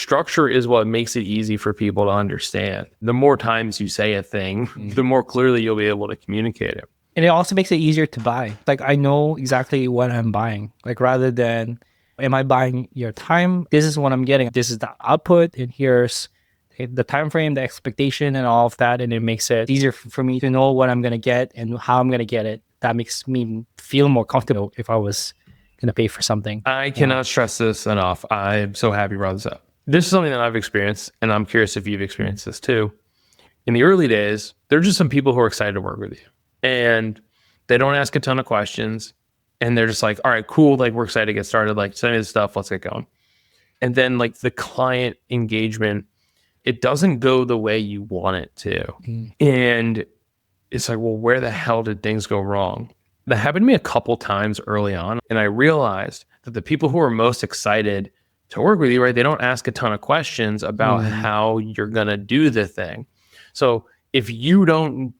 structure is what makes it easy for people to understand. The more times you say a thing, the more clearly you'll be able to communicate it. And it also makes it easier to buy. Like, I know exactly what I'm buying. Like, rather than, am I buying your time? This is what I'm getting. This is the output, and here's the time frame, the expectation, and all of that. And it makes it easier for me to know what I'm going to get and how I'm going to get it. That makes me feel more comfortable if I was going to pay for something. I cannot stress this enough. I'm so happy you brought this up. This is something that I've experienced, and I'm curious if you've experienced this too. In the early days, there are just some people who are excited to work with you. And they don't ask a ton of questions. And they're just like, all right, cool. Like, we're excited to get started. Like, send me the stuff. Let's get going. And then like the client engagement, it doesn't go the way you want it to. And it's like, well, where the hell did things go wrong? That happened to me a couple times early on. And I realized that the people who are most excited to work with you, right, they don't ask a ton of questions about how you're going to do the thing. So if you don't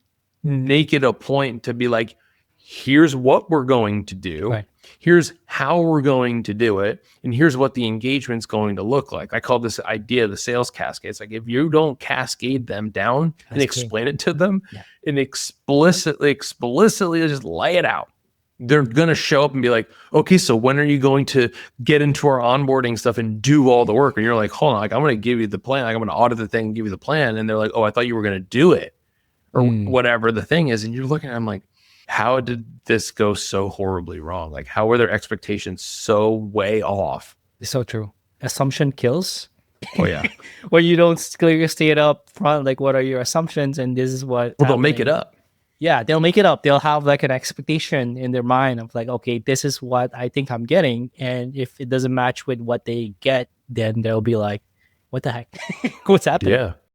make it a point to be like, here's what we're going to do, Right. here's how we're going to do it, and here's what the engagement's going to look like. I call this idea the sales cascade. It's like, if you don't cascade them down and explain it to them and explicitly just lay it out, they're going to show up and be like, okay, so when are you going to get into our onboarding stuff and do all the work? And you're like, hold on, like, I'm going to give you the plan. Like, I'm going to audit the thing and give you the plan. And they're like, oh, I thought you were going to do it, or whatever the thing is. And you're looking at them like, how did this go so horribly wrong? Like, how were their expectations so way off? It's so true. Assumption kills. Oh, yeah. Where you don't clearly state up front, like, what are your assumptions? And this is what. Well, they'll make it up. Yeah, they'll make it up. They'll have like an expectation in their mind of like, okay, this is what I think I'm getting. And if it doesn't match with what they get, then they'll be like, what the heck? What's happening? Yeah.